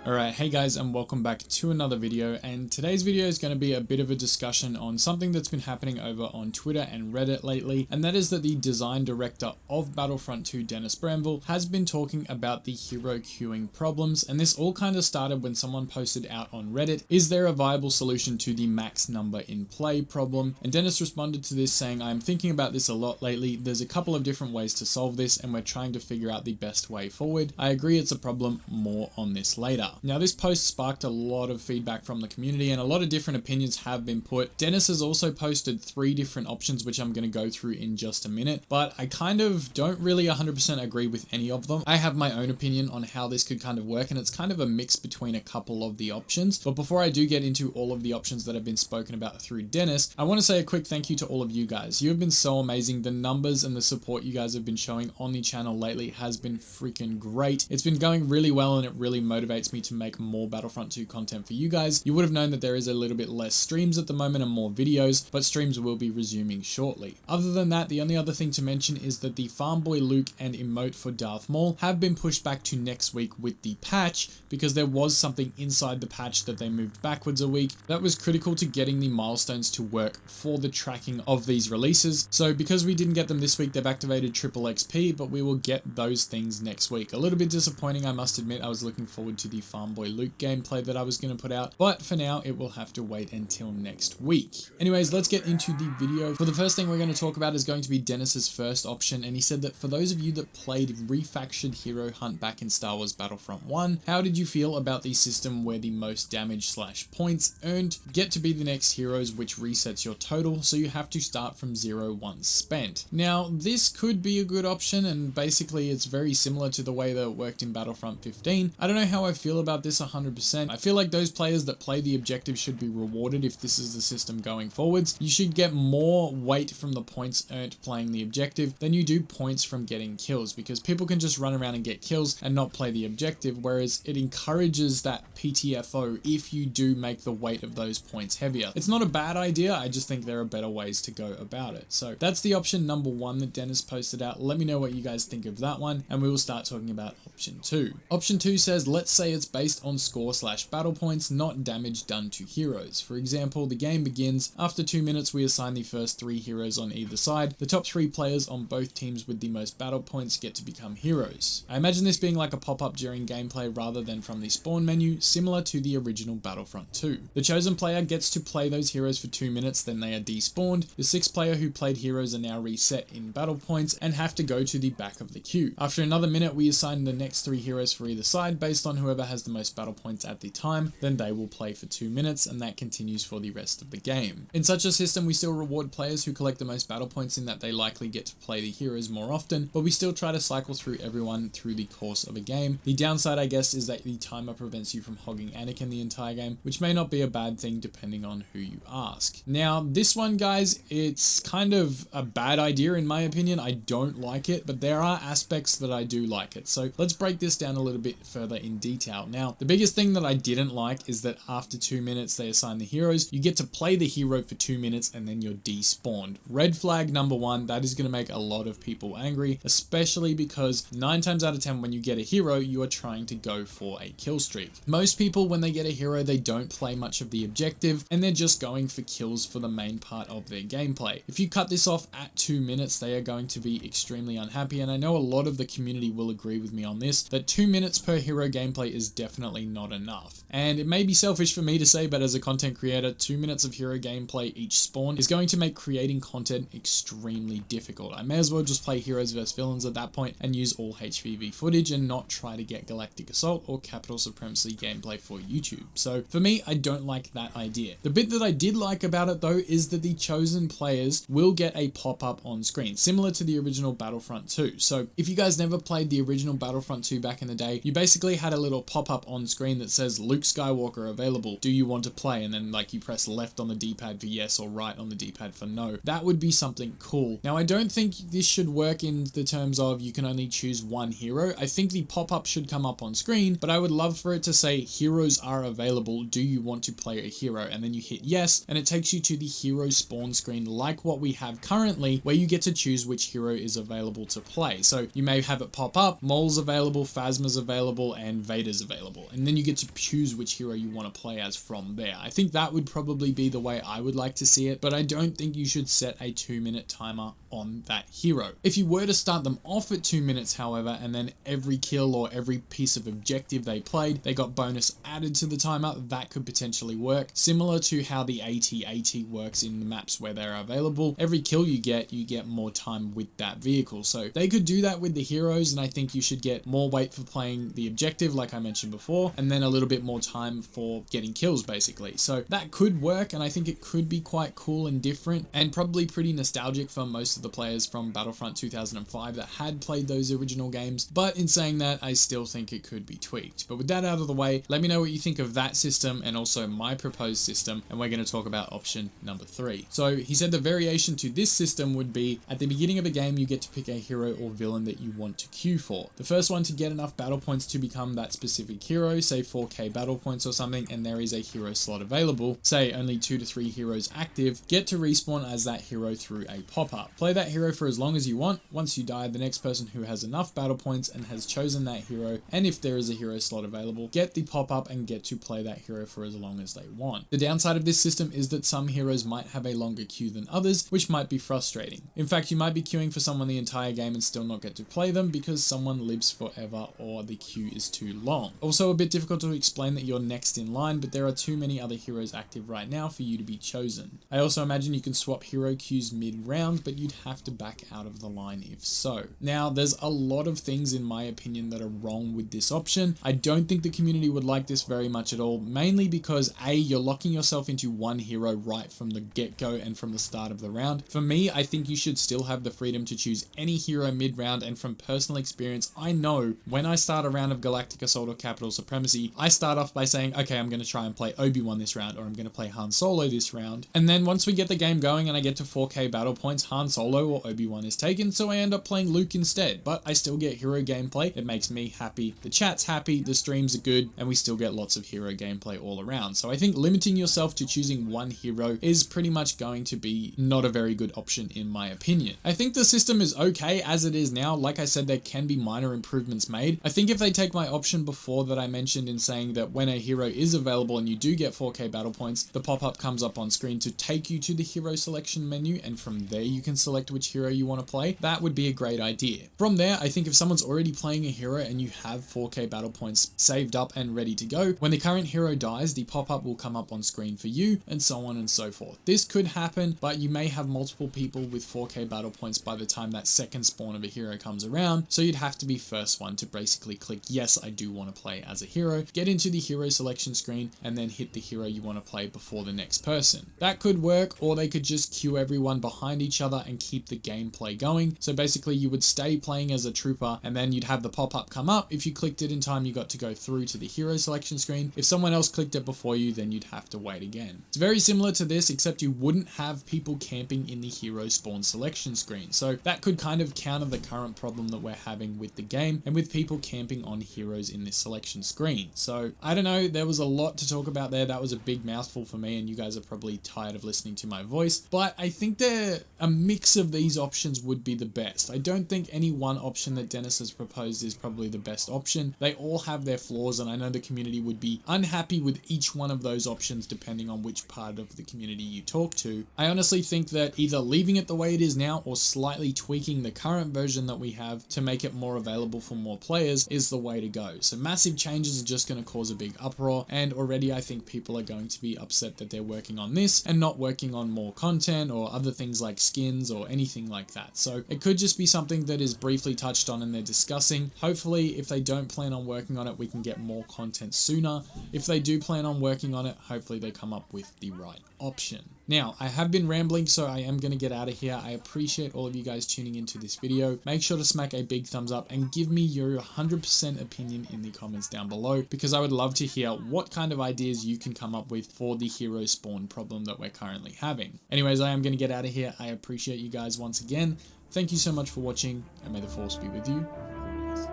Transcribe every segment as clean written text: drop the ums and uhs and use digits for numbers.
Alright, hey guys, and welcome back to another video, and today's video is going to be a bit of a discussion on something that's been happening over on Twitter and Reddit lately, and that is that the design director of Battlefront 2, Dennis Bramble, has been talking about the hero queuing problems, and this all kind of started when someone posted out on Reddit, is there a viable solution to the max number in play problem? And Dennis responded to this saying, I am thinking about this a lot lately, there's a couple of different ways to solve this, and we're trying to figure out the best way forward. I agree it's a problem, more on this later. Now this post sparked a lot of feedback from the community and a lot of different opinions have been put. Dennis has also posted 3 different options which I'm going to go through in just a minute, but I kind of don't really 100% agree with any of them. I have my own opinion on how this could kind of work, and it's kind of a mix between a couple of the options. But before I do get into all of the options that have been spoken about through Dennis, I want to say a quick thank you to all of you guys. You have been so amazing. The numbers and the support you guys have been showing on the channel lately has been freaking great. It's been going really well and it really motivates me to make more Battlefront 2 content for you guys. You would have known that there is a little bit less streams at the moment and more videos, but streams will be resuming shortly. Other than that, the only other thing to mention is that the Farm Boy Luke and emote for Darth Maul have been pushed back to next week with the patch, because there was something inside the patch that they moved backwards a week that was critical to getting the milestones to work for the tracking of these releases. So because we didn't get them this week, they've activated triple XP, but we will get those things next week. A little bit disappointing, I must admit. I was looking forward to the Farm Boy Luke gameplay that I was going to put out, but for now it will have to wait until next week. Anyways, let's get into the video. For the first thing we're going to talk about is going to be Dennis's first option, and he said that for those of you that played refactored hero hunt back in Star Wars Battlefront 1, how did you feel about the system where the most damage / points earned get to be the next heroes, which resets your total, so you have to start from 0 once spent? Now this could be a good option, and basically it's very similar to the way that it worked in Battlefront 15. I don't know how I feel about this 100%. I feel like those players that play the objective should be rewarded if this is the system going forwards. You should get more weight from the points earned playing the objective than you do points from getting kills, because people can just run around and get kills and not play the objective, whereas it encourages that PTFO if you do make the weight of those points heavier. It's not a bad idea, I just think there are better ways to go about it. So that's the option number 1 that Dennis posted out. Let me know what you guys think of that one, and we will start talking about option 2. Option 2 says, let's say it's based on score / battle points, not damage done to heroes. For example, the game begins. After 2 minutes, we assign the first 3 heroes on either side. The top 3 players on both teams with the most battle points get to become heroes. I imagine this being like a pop-up during gameplay rather than from the spawn menu, similar to the original Battlefront 2. The chosen player gets to play those heroes for 2 minutes, then they are despawned. The 6th player who played heroes are now reset in battle points and have to go to the back of the queue. After another minute, we assign the next 3 heroes for either side based on whoever has the most battle points at the time, then they will play for 2 minutes, and that continues for the rest of the game. In such a system, we still reward players who collect the most battle points in that they likely get to play the heroes more often, but we still try to cycle through everyone through the course of a game. The downside, I guess, is that the timer prevents you from hogging Anakin the entire game, which may not be a bad thing depending on who you ask. Now, this one, guys, it's kind of a bad idea in my opinion. I don't like it, but there are aspects that I do like it. So let's break this down a little bit further in detail. Now, the biggest thing that I didn't like is that after 2 minutes they assign the heroes. You get to play the hero for 2 minutes and then you're despawned. Red flag number 1, that is going to make a lot of people angry, especially because 9 times out of 10 when you get a hero, you are trying to go for a kill streak. Most people, when they get a hero, they don't play much of the objective and they're just going for kills for the main part of their gameplay. If you cut this off at 2 minutes, they are going to be extremely unhappy, and I know a lot of the community will agree with me on this, that 2 minutes per hero gameplay is definitely not enough. And it may be selfish for me to say, but as a content creator, 2 minutes of hero gameplay each spawn is going to make creating content extremely difficult. I may as well just play heroes vs villains at that point and use all HVV footage and not try to get Galactic Assault or Capital Supremacy gameplay for YouTube. So for me, I don't like that idea. The bit that I did like about it though is that the chosen players will get a pop-up on screen, similar to the original Battlefront 2. So if you guys never played the original Battlefront 2 back in the day, you basically had a little pop-up on screen that says Luke Skywalker available. Do you want to play? And then like you press left on the D-pad for yes or right on the D-pad for no. That would be something cool. Now I don't think this should work in the terms of you can only choose one hero. I think the pop-up should come up on screen, but I would love for it to say heroes are available. Do you want to play a hero? And then you hit yes, and it takes you to the hero spawn screen like what we have currently, where you get to choose which hero is available to play. So you may have it pop up, Maul's available, Phasma's available, and Vader's available. available, and then you get to choose which hero you want to play as from there. I think that would probably be the way I would like to see it, but I don't think you should set a 2-minute timer on that hero. If you were to start them off at 2 minutes, however, and then every kill or every piece of objective they played, they got bonus added to the timer, that could potentially work. Similar to how the AT-AT works in the maps where they're available. Every kill you get more time with that vehicle. So they could do that with the heroes, and I think you should get more weight for playing the objective, like I mentioned before, and then a little bit more time for getting kills, basically. So that could work, and I think it could be quite cool and different, and probably pretty nostalgic for most of the players from Battlefront 2005 that had played those original games. But in saying that, I still think it could be tweaked. But with that out of the way, let me know what you think of that system and also my proposed system, and we're going to talk about option number 3. So he said the variation to this system would be, at the beginning of a game you get to pick a hero or villain that you want to queue for. The first one to get enough battle points to become that specific hero, say 4k battle points or something, and there is a hero slot available, say only 2 to 3 heroes active, get to respawn as that hero through a pop-up. Play that hero for as long as you want. Once you die, the next person who has enough battle points and has chosen that hero, and if there is a hero slot available, get the pop-up and get to play that hero for as long as they want. The downside of this system is that some heroes might have a longer queue than others, which might be frustrating. In fact, you might be queuing for someone the entire game and still not get to play them because someone lives forever or the queue is too long. Also a bit difficult to explain that you're next in line, but there are too many other heroes active right now for you to be chosen. I also imagine you can swap hero queues mid-round, but you'd have to back out of the line if so. Now, there's a lot of things in my opinion that are wrong with this option. I don't think the community would like this very much at all, mainly because A, you're locking yourself into one hero right from the get-go and from the start of the round. For me, I think you should still have the freedom to choose any hero mid-round, and from personal experience, I know when I start a round of Galactic Assault or Capital Supremacy, I start off by saying, okay, I'm going to try and play Obi-Wan this round, or I'm going to play Han Solo this round. And then once we get the game going and I get to 4k battle points, Han Solo or Obi-Wan is taken, so I end up playing Luke instead. But I still get hero gameplay. It makes me happy. The chat's happy, the streams are good, and we still get lots of hero gameplay all around. So I think limiting yourself to choosing one hero is pretty much going to be not a very good option in my opinion. I think the system is okay as it is now. Like I said, there can be minor improvements made. I think if they take my option before that I mentioned in saying that when a hero is available and you do get 4k battle points, the pop-up comes up on screen to take you to the hero selection menu, and from there you can select which hero you want to play. That would be a great idea. From there, I think if someone's already playing a hero and you have 4k battle points saved up and ready to go, when the current hero dies, the pop-up will come up on screen for you, and so on and so forth. This could happen, but you may have multiple people with 4k battle points by the time that second spawn of a hero comes around, so you'd have to be first one to basically click, yes, I do want to play as a hero, get into the hero selection screen, and then hit the hero you want to play before the next person. That could work, or they could just queue everyone behind each other and keep the gameplay going. So basically you would stay playing as a trooper, and then you'd have the pop-up come up. If you clicked it in time, you got to go through to the hero selection screen. If someone else clicked it before you, then you'd have to wait again. It's very similar to this, except you wouldn't have people camping in the hero spawn selection screen. So that could kind of counter the current problem that we're having with the game and with people camping on heroes in this selection screen. So I don't know, there was a lot to talk about there. That was a big mouthful for me, and you guys are probably tired of listening to my voice, but I think that a mix of these options would be the best. I don't think any one option that Dennis has proposed is probably the best option. They all have their flaws, and I know the community would be unhappy with each one of those options depending on which part of the community you talk to. I honestly think that either leaving it the way it is now or slightly tweaking the current version that we have to make it more available for more players is the way to go. So massive changes are just going to cause a big uproar, and already I think people are going to be upset that they're working on this and not working on more content or other things like skins or anything like that. So it could just be something that is briefly touched on and they're discussing. Hopefully, if they don't plan on working on it, we can get more content sooner. If they do plan on working on it, hopefully they come up with the right option. Now, I have been rambling, so I am going to get out of here. I appreciate all of you guys tuning into this video. Make sure to smack a big thumbs up and give me your 100% opinion in the comments down below, because I would love to hear what kind of ideas you can come up with for the hero spawn problem that we're currently having. Anyways, I am going to get out of here. I appreciate you guys once again. Thank you so much for watching, and may the force be with you always.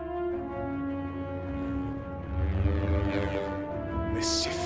Mischief.